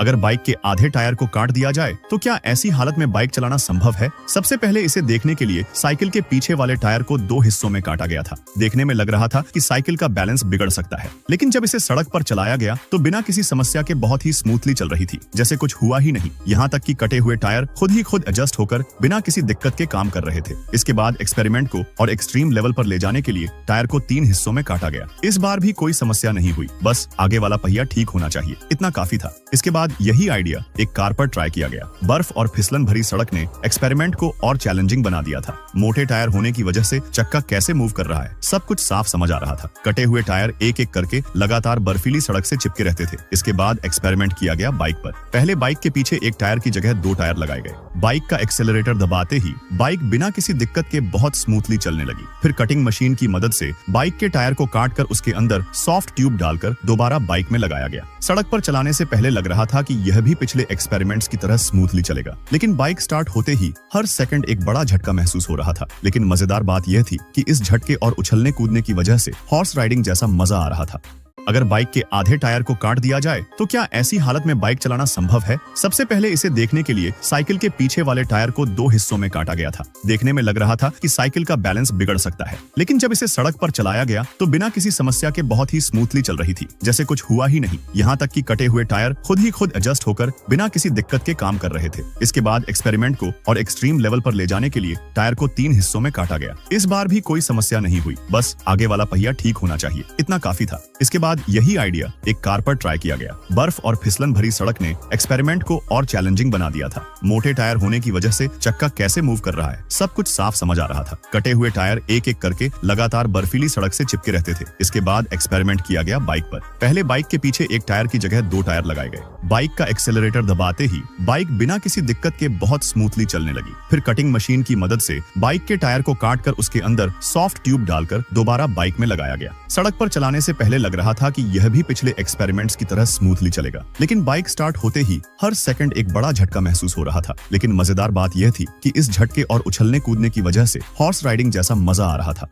अगर बाइक के आधे टायर को काट दिया जाए तो क्या ऐसी हालत में बाइक चलाना संभव है? सबसे पहले इसे देखने के लिए साइकिल के पीछे वाले टायर को दो हिस्सों में काटा गया था। देखने में लग रहा था कि साइकिल का बैलेंस बिगड़ सकता है, लेकिन जब इसे सड़क पर चलाया गया तो बिना किसी समस्या के बहुत ही स्मूथली चल रही थी, जैसे कुछ हुआ ही नहीं। यहाँ तक कि कटे हुए टायर खुद एडजस्ट होकर बिना किसी दिक्कत के काम कर रहे थे। इसके बाद एक्सपेरिमेंट को और एक्सट्रीम लेवल पर ले जाने के लिए टायर को 3 हिस्सों में काटा गया। इस बार भी कोई समस्या नहीं हुई, बस आगे वाला पहिया ठीक होना चाहिए, इतना काफी था। इसके बाद यही आइडिया एक कार पर ट्राई किया गया। बर्फ और फिसलन भरी सड़क ने एक्सपेरिमेंट को और चैलेंजिंग बना दिया था। मोटे टायर होने की वजह से चक्का कैसे मूव कर रहा है सब कुछ साफ समझ आ रहा था। कटे हुए टायर एक एक करके लगातार बर्फीली सड़क से चिपके रहते थे। इसके बाद एक्सपेरिमेंट किया गया बाइक पर। पहले बाइक के पीछे एक टायर की जगह 2 टायर लगाए गए। बाइक का एक्सेलरेटर दबाते ही बाइक बिना किसी दिक्कत के बहुत स्मूथली चलने लगी। फिर कटिंग मशीन की मदद से बाइक के टायर को काटकर उसके अंदर सॉफ्ट ट्यूब डालकर दोबारा बाइक में लगाया गया। सड़क पर चलाने से पहले लग रहा था कि यह भी पिछले एक्सपेरिमेंट्स की तरह स्मूथली चलेगा, लेकिन बाइक स्टार्ट होते ही हर सेकंड एक बड़ा झटका महसूस हो रहा था। लेकिन मजेदार बात यह थी कि इस झटके और उछलने कूदने की वजह से हॉर्स राइडिंग जैसा मजा आ रहा था। अगर बाइक के आधे टायर को काट दिया जाए तो क्या ऐसी हालत में बाइक चलाना संभव है? सबसे पहले इसे देखने के लिए साइकिल के पीछे वाले टायर को 2 हिस्सों में काटा गया था। देखने में लग रहा था कि साइकिल का बैलेंस बिगड़ सकता है, लेकिन जब इसे सड़क पर चलाया गया तो बिना किसी समस्या के बहुत ही स्मूथली चल रही थी, जैसे कुछ हुआ ही नहीं। यहाँ तक कि कटे हुए टायर खुद एडजस्ट होकर बिना किसी दिक्कत के काम कर रहे थे। इसके बाद एक्सपेरिमेंट को और एक्सट्रीम लेवल पर ले जाने के लिए टायर को 3 हिस्सों में काटा गया। इस बार भी कोई समस्या नहीं हुई, बस आगे वाला पहिया ठीक होना चाहिए, इतना काफी था। इसके बाद यही आइडिया एक कार पर ट्राई किया गया। बर्फ और फिसलन भरी सड़क ने एक्सपेरिमेंट को और चैलेंजिंग बना दिया था। मोटे टायर होने की वजह से चक्का कैसे मूव कर रहा है सब कुछ साफ समझ आ रहा था। कटे हुए टायर एक एक करके लगातार बर्फीली सड़क से चिपके रहते थे। इसके बाद एक्सपेरिमेंट किया गया बाइक पर। पहले बाइक के पीछे एक टायर की जगह 2 टायर लगाए गए। बाइक का एक्सेलरेटर दबाते ही बाइक बिना किसी दिक्कत के बहुत स्मूथली चलने लगी। फिर कटिंग मशीन की मदद से बाइक के टायर को काटकर उसके अंदर सॉफ्ट ट्यूब डालकर दोबारा बाइक में लगाया गया। सड़क पर चलाने से पहले लग रहा था कि यह भी पिछले एक्सपेरिमेंट्स की तरह स्मूथली चलेगा, लेकिन बाइक स्टार्ट होते ही हर सेकंड एक बड़ा झटका महसूस हो रहा था। लेकिन मजेदार बात यह थी कि इस झटके और उछलने कूदने की वजह से हॉर्स राइडिंग जैसा मजा आ रहा था।